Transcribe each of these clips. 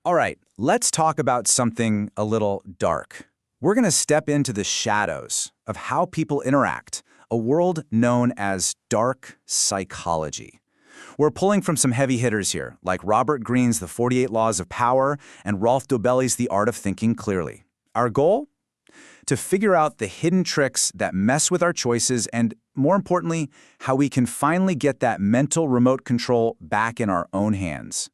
All right, let's talk about something a little dark. We're going to step into the shadows of how people interact, a world known as dark psychology. We're pulling from some heavy hitters here, like Robert Greene's The 48 Laws of Power and Rolf Dobelli's The Art of Thinking Clearly. Our goal? To figure out the hidden tricks that mess with our choices and, more importantly, how we can finally get that mental remote control back in our own hands.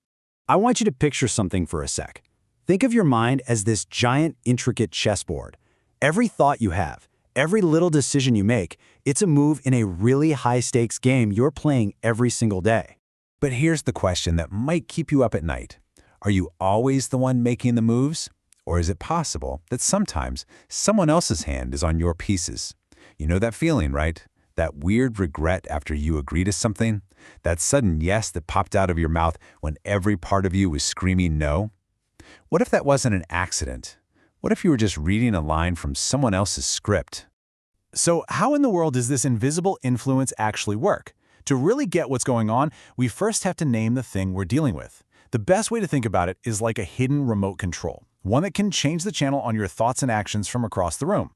I want you to picture something for a sec. Think of your mind as this giant, intricate chessboard. Every thought you have, every little decision you make, it's a move in a really high-stakes game you're playing every single day. But here's the question that might keep you up at night. Are you always the one making the moves? Or is it possible that sometimes someone else's hand is on your pieces? You know that feeling, right? That weird regret after you agree to something? That sudden yes that popped out of your mouth when every part of you was screaming no? What if that wasn't an accident? What if you were just reading a line from someone else's script? So how in the world does this invisible influence actually work? To really get what's going on, we first have to name the thing we're dealing with. The best way to think about it is like a hidden remote control, one that can change the channel on your thoughts and actions from across the room.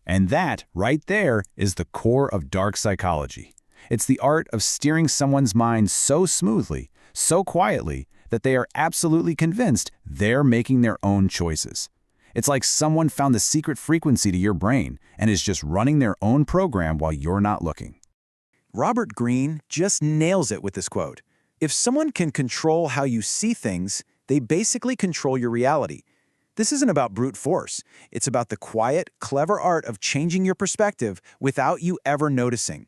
And that, right there, is the core of dark psychology. It's the art of steering someone's mind so smoothly, so quietly, that they are absolutely convinced they're making their own choices. It's like someone found the secret frequency to your brain and is just running their own program while you're not looking. Robert Greene just nails it with this quote. If someone can control how you see things, they basically control your reality. This isn't about brute force. It's about the quiet, clever art of changing your perspective without you ever noticing.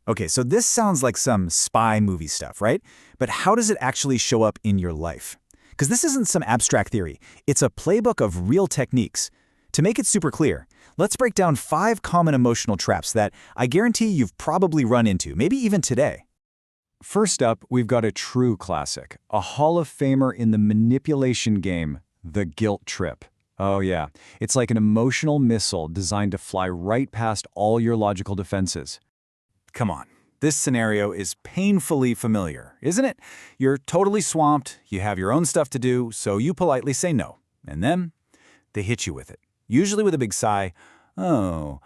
Okay, so this sounds like some spy movie stuff, right? But how does it actually show up in your life? Because this isn't some abstract theory. It's a playbook of real techniques. To make it super clear, let's break down 5 common emotional traps that I guarantee you've probably run into, maybe even today. First up, we've got a true classic, a Hall of Famer in the manipulation game, the guilt trip. Oh yeah, it's like an emotional missile designed to fly right past all your logical defenses. Come on, this scenario is painfully familiar, isn't it? You're totally swamped, you have your own stuff to do, so you politely say no. And then they hit you with it, usually with a big sigh. Oh,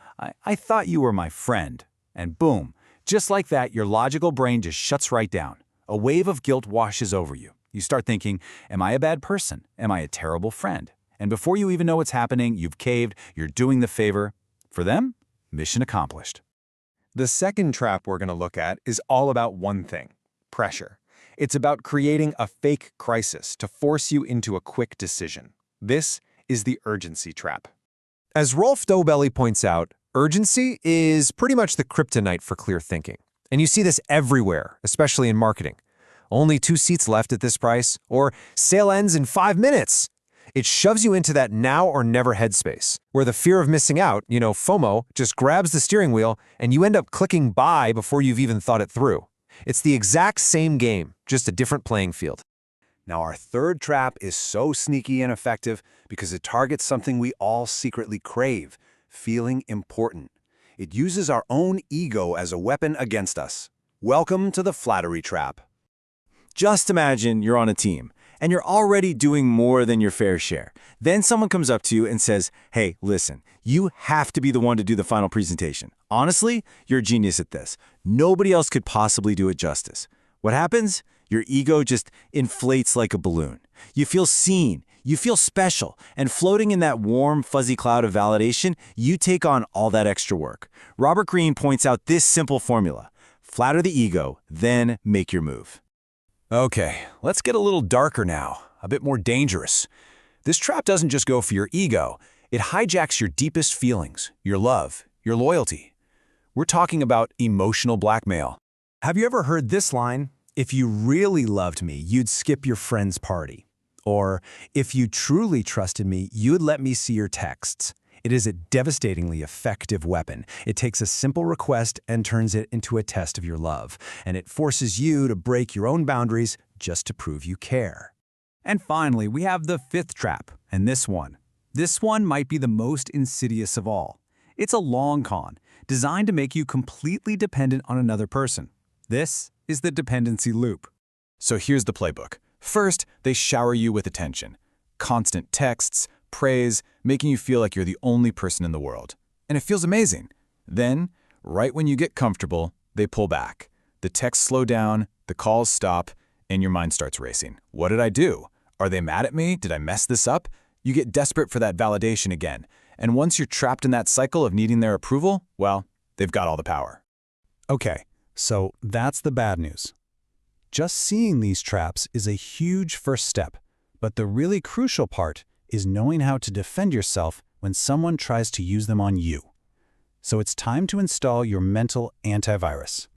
I thought you were my friend. And boom, just like that, your logical brain just shuts right down. A wave of guilt washes over you. You start thinking, am I a bad person? Am I a terrible friend? And before you even know what's happening, you've caved, you're doing the favor. For them, mission accomplished. The second trap we're going to look at is all about one thing: pressure. It's about creating a fake crisis to force you into a quick decision. This is the urgency trap. As Rolf Dobelli points out, urgency is pretty much the kryptonite for clear thinking. And you see this everywhere, especially in marketing. Only 2 seats left at this price, or sale ends in 5 minutes. It shoves you into that now or never headspace, where the fear of missing out, FOMO, just grabs the steering wheel and you end up clicking buy before you've even thought it through. It's the exact same game, just a different playing field. Now, our third trap is so sneaky and effective because it targets something we all secretly crave: feeling important. It uses our own ego as a weapon against us. Welcome to the flattery trap. Just imagine you're on a team, and you're already doing more than your fair share. Then someone comes up to you and says, hey, listen, you have to be the one to do the final presentation. Honestly, you're a genius at this. Nobody else could possibly do it justice. What happens? Your ego just inflates like a balloon. You feel seen, you feel special, and floating in that warm, fuzzy cloud of validation, you take on all that extra work. Robert Greene points out this simple formula: flatter the ego, then make your move. Okay, let's get a little darker now, a bit more dangerous. This trap doesn't just go for your ego. It hijacks your deepest feelings, your love, your loyalty. We're talking about emotional blackmail. Have you ever heard this line? If you really loved me, you'd skip your friend's party. Or, if you truly trusted me, you'd let me see your texts. It is a devastatingly effective weapon. It takes a simple request and turns it into a test of your love. And it forces you to break your own boundaries just to prove you care. And finally, we have the 5th trap, and this one. This one might be the most insidious of all. It's a long con, designed to make you completely dependent on another person. This is the dependency loop. So here's the playbook. First, they shower you with attention. Constant texts, praise, making you feel like you're the only person in the world. And it feels amazing. Then, right when you get comfortable, they pull back. The texts slow down, the calls stop, and your mind starts racing. What did I do? Are they mad at me? Did I mess this up? You get desperate for that validation again. And once you're trapped in that cycle of needing their approval, well, they've got all the power. Okay, so that's the bad news. Just seeing these traps is a huge first step, but the really crucial part is knowing how to defend yourself when someone tries to use them on you. So it's time to install your mental antivirus.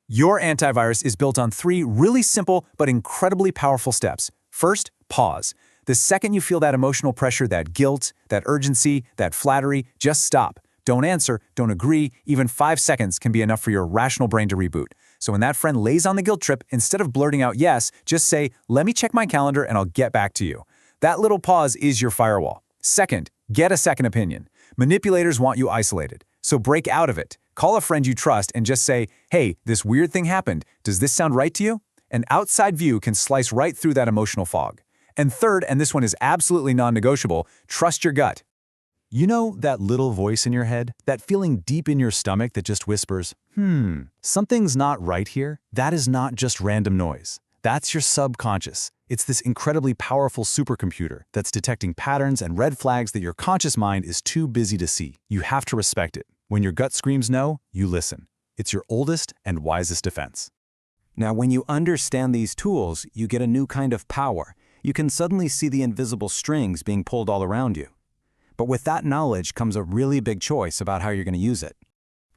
Your antivirus is built on 3 really simple but incredibly powerful steps. First, pause. The second you feel that emotional pressure, that guilt, that urgency, that flattery, just stop. Don't answer, don't agree, even 5 seconds can be enough for your rational brain to reboot. So when that friend lays on the guilt trip, instead of blurting out yes, just say, let me check my calendar and I'll get back to you. That little pause is your firewall. Second, get a second opinion. Manipulators want you isolated, so break out of it. Call a friend you trust and just say, hey, this weird thing happened. Does this sound right to you? An outside view can slice right through that emotional fog. And third, and this one is absolutely non-negotiable, trust your gut. You know that little voice in your head? That feeling deep in your stomach that just whispers, something's not right here? That is not just random noise. That's your subconscious. It's this incredibly powerful supercomputer that's detecting patterns and red flags that your conscious mind is too busy to see. You have to respect it. When your gut screams no, you listen. It's your oldest and wisest defense. Now, when you understand these tools, you get a new kind of power. You can suddenly see the invisible strings being pulled all around you. But with that knowledge comes a really big choice about how you're going to use it.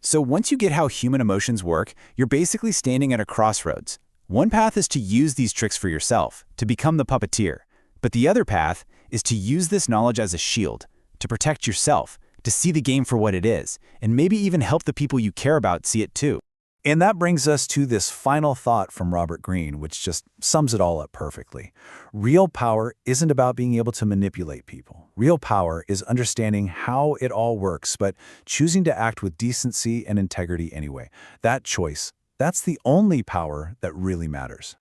So once you get how human emotions work, you're basically standing at a crossroads. One path is to use these tricks for yourself, to become the puppeteer. But the other path is to use this knowledge as a shield, to protect yourself, to see the game for what it is, and maybe even help the people you care about see it too. And that brings us to this final thought from Robert Greene, which just sums it all up perfectly. Real power isn't about being able to manipulate people. Real power is understanding how it all works, but choosing to act with decency and integrity anyway. That choice, that's the only power that really matters.